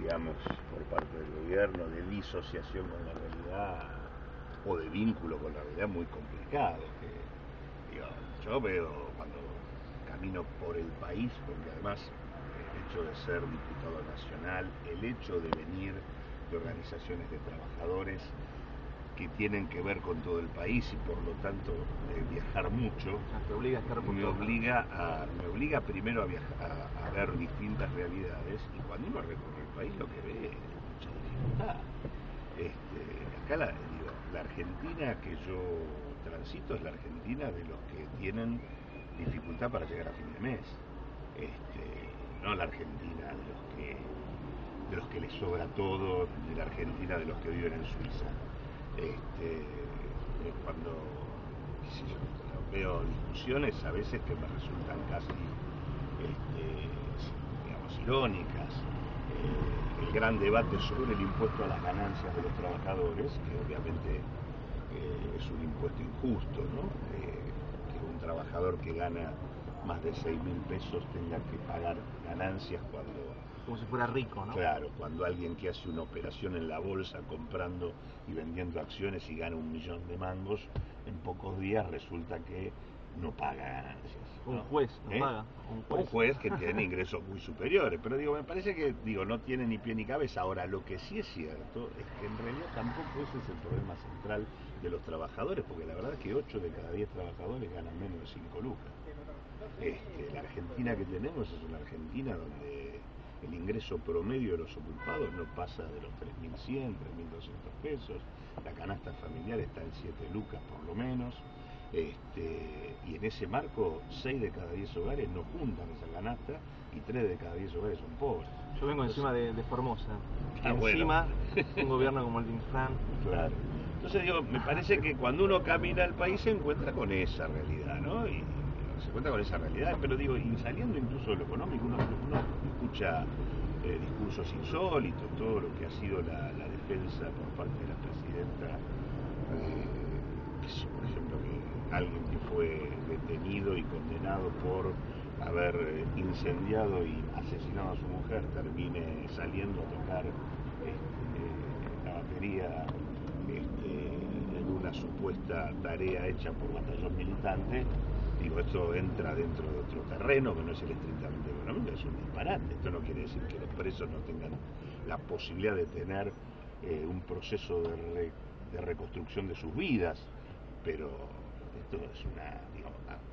digamos, por parte del gobierno, de disociación con la realidad o de vínculo con la realidad muy complicado. Que, digo, yo veo cuando camino por el país, porque además el hecho de ser diputado nacional, el hecho de venir de organizaciones de trabajadores que tienen que ver con todo el país y por lo tanto viajar mucho, te obliga a estar me obliga primero a viajar, a ver distintas realidades, y cuando uno recorre el país lo que ve es mucha dificultad. Acá la Argentina que yo transito es la Argentina de los que tienen dificultad para llegar a fin de mes, no la Argentina de los que les sobra todo, de la Argentina de los que viven en Suiza. Cuando veo discusiones a veces que me resultan casi digamos irónicas, el gran debate sobre el impuesto a las ganancias de los trabajadores, que obviamente es un impuesto injusto, ¿no? Que un trabajador que gana más de 6.000 pesos tenga que pagar ganancias como si fuera rico, ¿no? Claro, cuando alguien que hace una operación en la bolsa comprando y vendiendo acciones y gana 1.000.000 de mangos, en pocos días resulta que no paga ganancias, ¿no? Un juez no paga. Un juez que tiene ingresos muy superiores, pero me parece que no tiene ni pie ni cabeza. Ahora, lo que sí es cierto es que en realidad tampoco ese es el problema central de los trabajadores, porque la verdad es que 8 de cada 10 trabajadores ganan menos de 5 lucas. La Argentina que tenemos es una Argentina donde el ingreso promedio de los ocupados no pasa de los 3.100, 3.200 pesos, la canasta familiar está en 7 lucas por lo menos, y en ese marco 6 de cada 10 hogares no juntan esa canasta y 3 de cada 10 hogares son pobres. Yo vengo encima de Formosa, bueno. un gobierno como el de Infran. Claro. Entonces me parece que cuando uno camina al país se encuentra con esa realidad, ¿no? Y se encuentra con esa realidad, pero y saliendo incluso de lo económico, uno escucha discursos insólitos, todo lo que ha sido la defensa por parte de la presidenta, por ejemplo, que alguien que fue detenido y condenado por haber incendiado y asesinado a su mujer termine saliendo a tocar la batería en una supuesta tarea hecha por batallón militante. Esto entra dentro de otro terreno que no es el estrictamente económico, es un disparate. Esto no quiere decir que los presos no tengan la posibilidad de tener un proceso de reconstrucción de sus vidas, pero esto es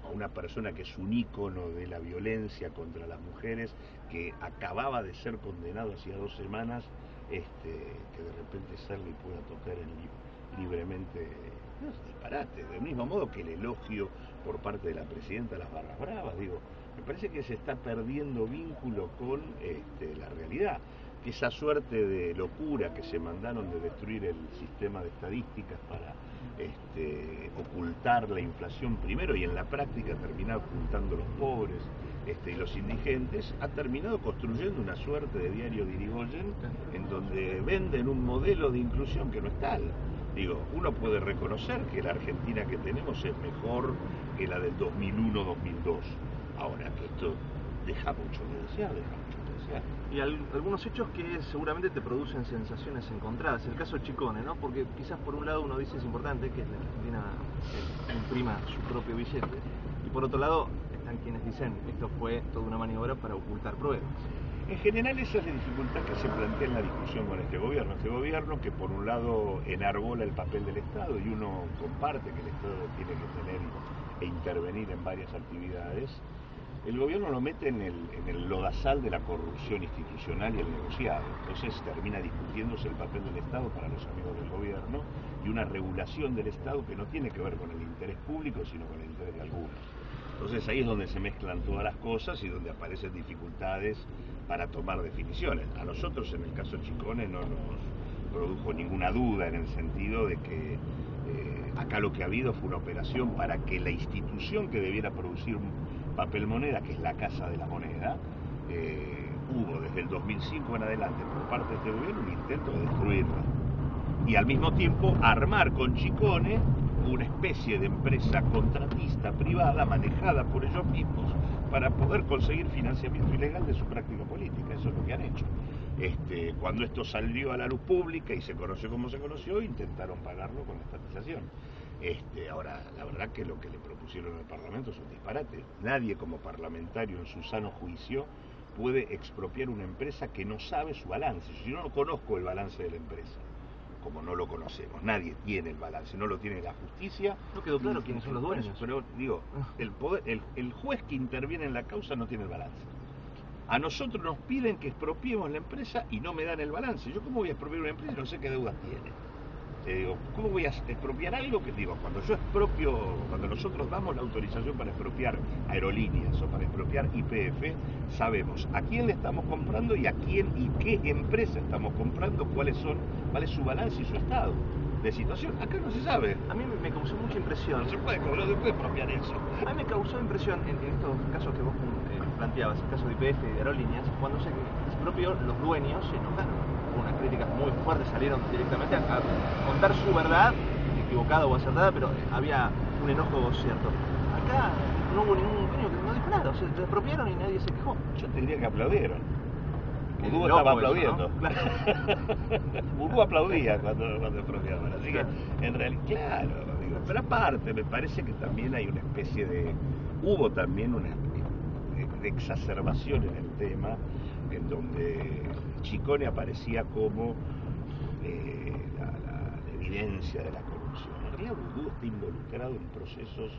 a una persona que es un ícono de la violencia contra las mujeres, que acababa de ser condenado hacía 2 semanas, que de repente salga y pueda tocar libremente, no es disparate. Del mismo modo que el elogio por parte de la presidenta a las barras bravas, me parece que se está perdiendo vínculo con la realidad, que esa suerte de locura que se mandaron de destruir el sistema de estadísticas para ocultar la inflación primero y en la práctica terminar ocultando los pobres y los indigentes, ha terminado construyendo una suerte de diario de Irigoyen en donde venden un modelo de inclusión que no es tal. Uno puede reconocer que la Argentina que tenemos es mejor que la del 2001-2002. Ahora, que esto deja mucho de desear. Y algunos hechos que seguramente te producen sensaciones encontradas. El caso Chicone, ¿no? Porque quizás por un lado uno dice es importante que la Argentina imprima su propio billete, y por otro lado están quienes dicen esto fue toda una maniobra para ocultar pruebas. En general esa es la dificultad que se plantea en la discusión con este gobierno que por un lado enarbola el papel del Estado, y uno comparte que el Estado tiene que tener e intervenir en varias actividades. El gobierno lo mete en el lodazal de la corrupción institucional y el negociado. Entonces termina discutiéndose el papel del Estado para los amigos del gobierno y una regulación del Estado que no tiene que ver con el interés público, sino con el interés de algunos. Entonces ahí es donde se mezclan todas las cosas y donde aparecen dificultades para tomar definiciones. A nosotros en el caso Chicone no nos produjo ninguna duda en el sentido de que acá lo que ha habido fue una operación para que la institución que debiera producir papel moneda, que es la Casa de la Moneda, hubo desde el 2005 en adelante por parte de este gobierno un intento de destruirla y al mismo tiempo armar con Chicone una especie de empresa contratista privada manejada por ellos mismos para poder conseguir financiamiento ilegal de su práctica política. Eso es lo que han hecho. Cuando esto salió a la luz pública y se conoció como se conoció, intentaron pagarlo con la estatización. Ahora, la verdad que lo que le propusieron al Parlamento es un disparate. Nadie como parlamentario en su sano juicio puede expropiar una empresa que no sabe su balance. Si yo no conozco el balance de la empresa, como no lo conocemos, nadie tiene el balance, no lo tiene la justicia. No quedó claro quiénes son los dueños. Pero digo, el juez que interviene en la causa no tiene el balance. A nosotros nos piden que expropiemos la empresa y no me dan el balance. ¿Yo cómo voy a expropiar una empresa y no sé qué deudas tiene? Digo, ¿cómo voy a expropiar algo que, digo, cuando nosotros damos la autorización para expropiar aerolíneas o para expropiar YPF, sabemos a quién le estamos comprando y a quién y qué empresa estamos comprando, cuál es su balance y su estado de situación? Acá no se sabe. A mí me causó mucha impresión. No se puede expropiar eso. A mí me causó impresión en estos casos que vos planteabas, el caso de YPF y de aerolíneas, cuando se expropió, los dueños se enojaron. Unas críticas muy fuertes, salieron directamente a contar su verdad, equivocada o acertada, pero había un enojo cierto. Acá no hubo ningún dueño que no dijo nada, o sea, se expropiaron y nadie se quejó. Yo te diría que aplaudieron. Urú estaba aplaudiendo. ¿No? Claro. Urú aplaudía cuando expropiaban, así que en realidad, claro, digo, pero aparte me parece que también hay una especie hubo también una de exacerbación en el tema, en donde Ciccone aparecía como la evidencia de la corrupción. En realidad Urú está involucrado en procesos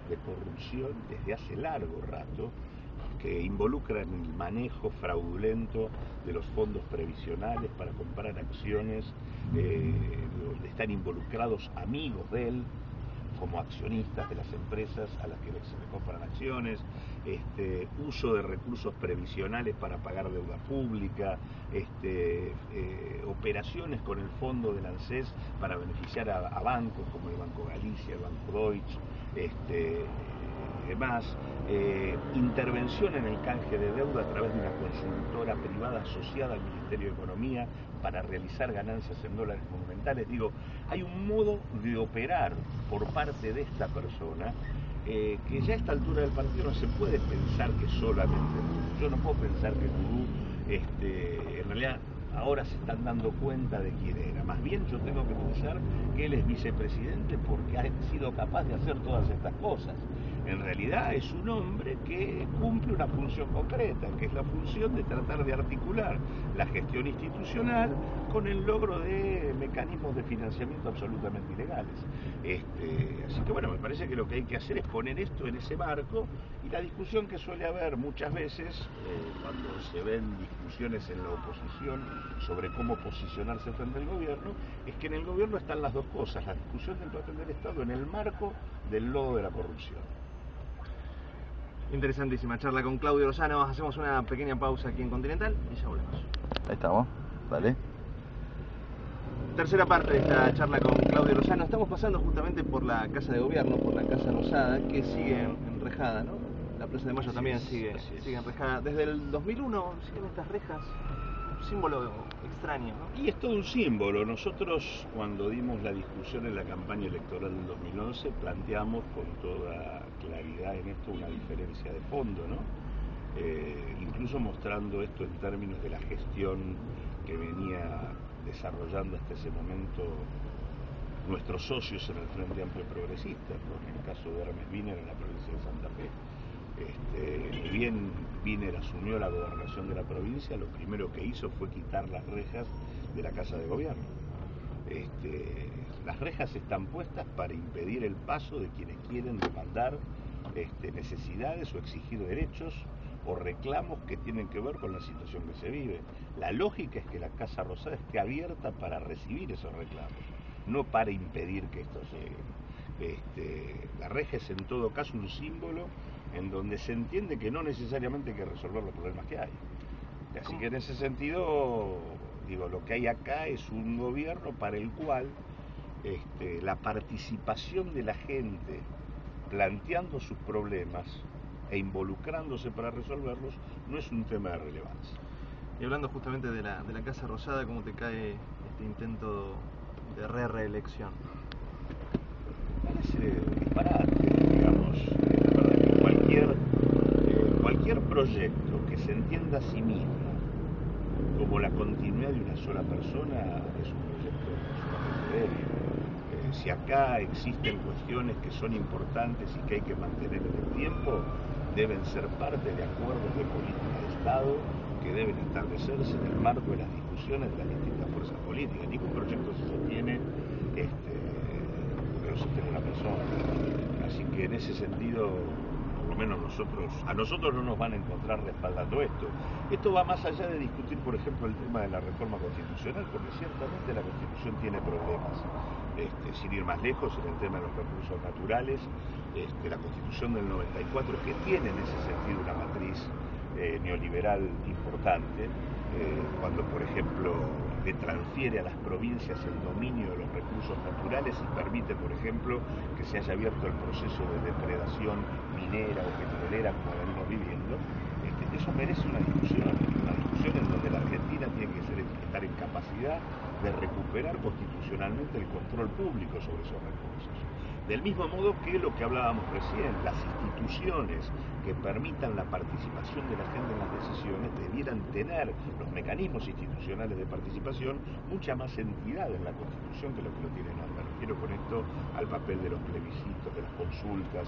de corrupción desde hace largo rato, que involucran el manejo fraudulento de los fondos previsionales para comprar acciones, donde están involucrados amigos de él, como accionistas de las empresas a las que se le compran acciones, uso de recursos previsionales para pagar deuda pública, operaciones con el fondo del ANSES para beneficiar a bancos como el Banco Galicia, el Banco Deutsche, demás, intervención en el canje de deuda a través de una consultora privada asociada al Ministerio de Economía para realizar ganancias en dólares monumentales. Digo, hay un modo de operar por parte de esta persona que ya a esta altura del partido no se puede pensar que solamente yo no puedo pensar que Urú en realidad ahora se están dando cuenta de quién era. Más bien yo tengo que pensar que él es vicepresidente porque ha sido capaz de hacer todas estas cosas. En realidad es un hombre que cumple una función concreta, que es la función de tratar de articular la gestión institucional con el logro de mecanismos de financiamiento absolutamente ilegales. Así que bueno, me parece que lo que hay que hacer es poner esto en ese marco, y la discusión que suele haber muchas veces cuando se ven discusiones en la oposición sobre cómo posicionarse frente al gobierno, es que en el gobierno están las dos cosas, la discusión del papel del Estado en el marco del lodo de la corrupción. Interesantísima charla con Claudio Lozano. Hacemos una pequeña pausa aquí en Continental y ya volvemos. Ahí estamos, dale. Tercera parte de esta charla con Claudio Lozano. Estamos pasando justamente por la Casa de Gobierno, por la Casa Rosada, que sigue enrejada, ¿no? La Plaza de Mayo también sigue enrejada. Desde el 2001 siguen estas rejas, un símbolo extraño, ¿no? Y es todo un símbolo. Nosotros, cuando dimos la discusión en la campaña electoral del 2011, planteamos con toda claridad en esto una diferencia de fondo, ¿no? Incluso mostrando esto en términos de la gestión que venía desarrollando hasta ese momento nuestros socios en el Frente Amplio Progresista, con el caso de Hermes Wiener en la provincia de Santa Fe. Ni bien Wiener asumió la gobernación de la provincia, lo primero que hizo fue quitar las rejas de la Casa de Gobierno. Las rejas están puestas para impedir el paso de quienes quieren demandar necesidades o exigir derechos o reclamos que tienen que ver con la situación que se vive. La lógica es que la Casa Rosada esté abierta para recibir esos reclamos, no para impedir que esto llegue. La reja es en todo caso un símbolo en donde se entiende que no necesariamente hay que resolver los problemas que hay. Así que en ese sentido, digo, lo que hay acá es un gobierno para el cual la participación de la gente planteando sus problemas e involucrándose para resolverlos no es un tema de relevancia. Y hablando justamente de la Casa Rosada, ¿cómo te cae este intento de reelección? Parece disparate, digamos. La verdad es que cualquier proyecto que se entienda a sí mismo como la continuidad de una sola persona es un proyecto sumamente débil. Si acá existen cuestiones que son importantes y que hay que mantener en el tiempo, deben ser parte de acuerdos de política de Estado que deben establecerse en el marco de las discusiones de las distintas fuerzas políticas. Ningún proyecto se sostiene porque lo sostiene una persona. Así que en ese sentido, por lo menos a nosotros no nos van a encontrar respaldando esto. Esto va más allá de discutir, por ejemplo, el tema de la reforma constitucional, porque ciertamente la Constitución tiene problemas. Sin ir más lejos, en el tema de los recursos naturales, la Constitución del 94, que tiene en ese sentido una matriz neoliberal importante, cuando por ejemplo le transfiere a las provincias el dominio de los recursos naturales y permite, por ejemplo, que se haya abierto el proceso de depredación minera o petrolera como venimos viviendo. Eso merece una discusión en donde la Argentina tiene que estar en capacidad de recuperar constitucionalmente el control público sobre esos recursos. Del mismo modo que lo que hablábamos recién, las instituciones que permitan la participación de la gente en las decisiones debieran tener los mecanismos institucionales de participación mucha más entidad en la Constitución que lo tienen hoy. Me refiero con esto al papel de los plebiscitos, de las consultas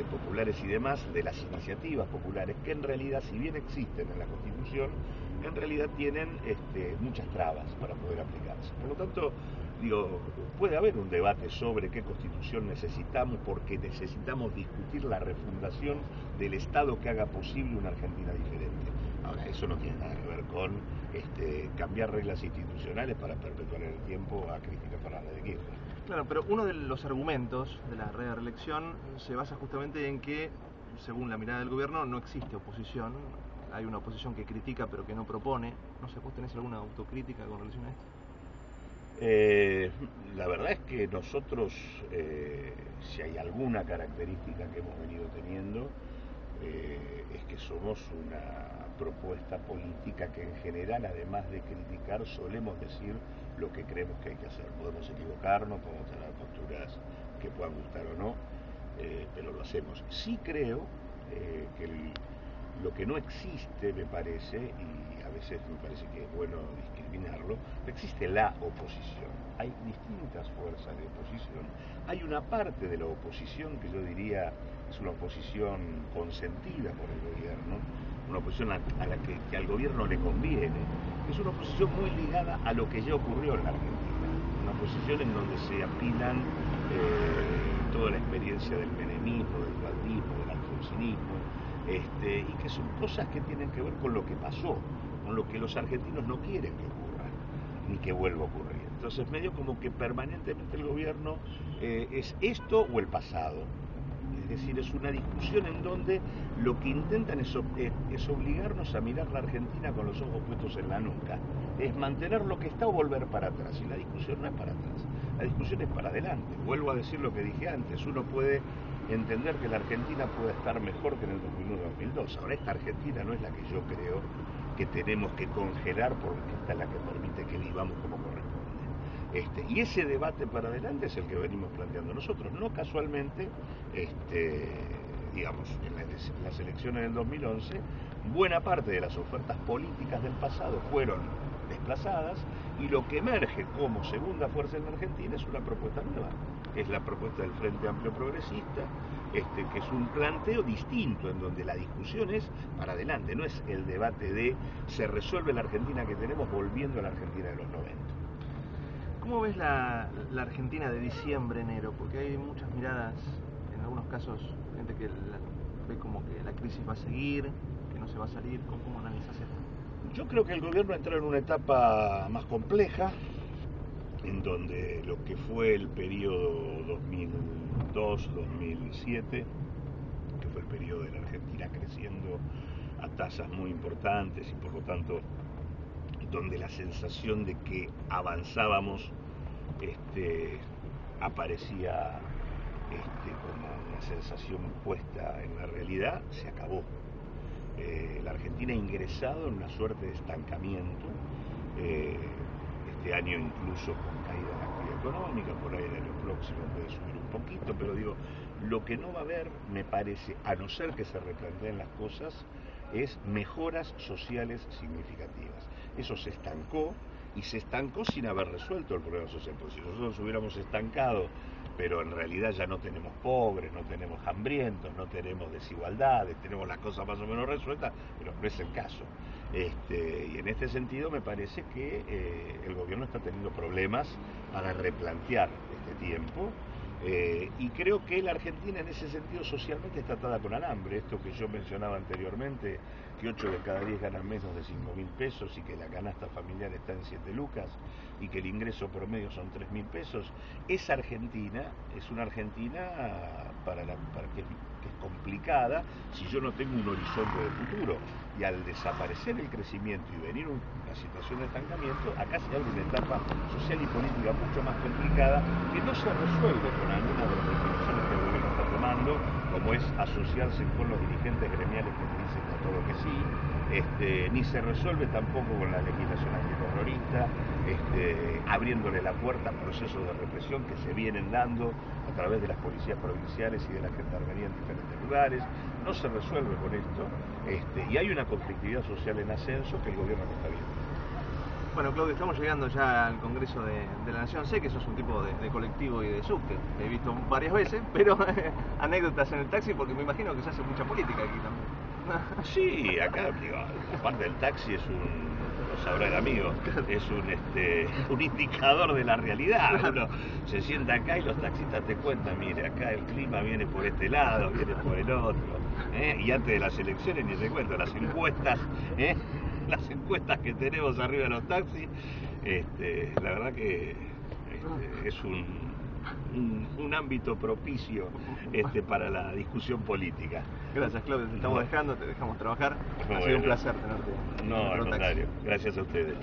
populares y demás, de las iniciativas populares, que en realidad, si bien existen en la Constitución, en realidad tienen muchas trabas para poder aplicarse. Por lo tanto, puede haber un debate sobre qué Constitución necesitamos, porque necesitamos discutir la refundación del Estado que haga posible una Argentina diferente. Ahora, eso no tiene nada que ver con cambiar reglas institucionales para perpetuar en el tiempo a Cristina Fernández de Kirchner. Claro, pero uno de los argumentos de la reelección se basa justamente en que, según la mirada del gobierno, no existe oposición. Hay una oposición que critica pero que no propone. No sé, ¿vos tenés alguna autocrítica con relación a esto? La verdad es que nosotros, si hay alguna característica que hemos venido teniendo, es que somos una propuesta política que en general, además de criticar, solemos decir lo que creemos que hay que hacer. Podemos equivocarnos, podemos tener posturas que puedan gustar o no, pero lo hacemos. Sí creo que lo que no existe, me parece, y a veces me parece que es bueno discriminarlo, no existe la oposición. Hay distintas fuerzas de oposición. Hay una parte de la oposición que yo diría es una oposición consentida por el gobierno, una oposición a la que al gobierno le conviene. Es una oposición muy ligada a lo que ya ocurrió en la Argentina, una oposición en donde se apilan toda la experiencia del menemismo, del gualdismo, del alfonsinismo, y que son cosas que tienen que ver con lo que pasó, con lo que los argentinos no quieren que ocurra, ni que vuelva a ocurrir. Entonces, medio como que permanentemente el gobierno es esto o el pasado. Es decir, es una discusión en donde lo que intentan es obligarnos a mirar la Argentina con los ojos puestos en la nuca, es mantener lo que está o volver para atrás. Y la discusión no es para atrás, la discusión es para adelante. Vuelvo a decir lo que dije antes, uno puede entender que la Argentina puede estar mejor que en el 2001-2002. Ahora, esta Argentina no es la que yo creo que tenemos que congelar, porque esta es la que permite que vivamos como corresponde. Y ese debate para adelante es el que venimos planteando nosotros. No casualmente, digamos, en las elecciones del 2011, buena parte de las ofertas políticas del pasado fueron desplazadas, y lo que emerge como segunda fuerza en la Argentina es una propuesta nueva, que es la propuesta del Frente Amplio Progresista, que es un planteo distinto, en donde la discusión es para adelante, no es el debate de se resuelve la Argentina que tenemos volviendo a la Argentina de los 90. ¿Cómo ves la Argentina de diciembre, enero? Porque hay muchas miradas, en algunos casos, gente que ve como que la crisis va a seguir, que no se va a salir. ¿Cómo analizas esto? Yo creo que el gobierno entró en una etapa más compleja, en donde lo que fue el periodo 2002-2007, que fue el periodo de la Argentina creciendo a tasas muy importantes y por lo tanto donde la sensación de que avanzábamos aparecía como una sensación puesta en la realidad, se acabó. La Argentina ha ingresado en una suerte de estancamiento, este año incluso con caída de la actividad económica, por ahí en el año próximo puede subir un poquito, pero lo que no va a haber, me parece, a no ser que se replanteen las cosas, es mejoras sociales significativas. eso se estancó, y se estancó sin haber resuelto el problema social, porque si nosotros hubiéramos estancado, pero en realidad ya no tenemos pobres, no tenemos hambrientos, no tenemos desigualdades, tenemos las cosas más o menos resueltas, pero no es el caso. Y en este sentido me parece que el gobierno está teniendo problemas para replantear este tiempo. Y creo que la Argentina en ese sentido socialmente está atada con alambre. Esto que yo mencionaba anteriormente, que 8 de cada 10 ganan menos de 5.000 pesos y que la canasta familiar está en 7 lucas y que el ingreso promedio son 3.000 pesos. Esa Argentina es una Argentina para que es complicada si yo no tengo un horizonte de futuro. Y al desaparecer el crecimiento y venir una situación de estancamiento, acá se abre una etapa social y política mucho más complicada que no se resuelve con alguna de las definiciones que el gobierno está tomando, como es asociarse con los dirigentes gremiales que te dicen a todo que sí, ni se resuelve tampoco con la legislación antiterrorista, abriéndole la puerta a procesos de represión que se vienen dando a través de las policías provinciales y de la gendarmería en diferentes lugares. No se resuelve con esto, y hay una conflictividad social en ascenso que el gobierno no está viendo. Bueno, Claudio, estamos llegando ya al Congreso de la Nación. Sé que sos un tipo de colectivo y de subte, te he visto varias veces, pero anécdotas en el taxi, porque me imagino que se hace mucha política aquí también. Sí, acá, digo, aparte del taxi es lo sabrá el amigo, es un indicador de la realidad. Uno se sienta acá y los taxistas te cuentan, mire, acá el clima viene por este lado, viene por el otro, y antes de las elecciones ni te cuento, las encuestas, las encuestas que tenemos arriba de los taxis, la verdad que es un ámbito propicio para la discusión política. Gracias, Claudio, te estamos dejando, te dejamos trabajar. Ha sido un placer tenerte. No, al contrario, gracias a ustedes.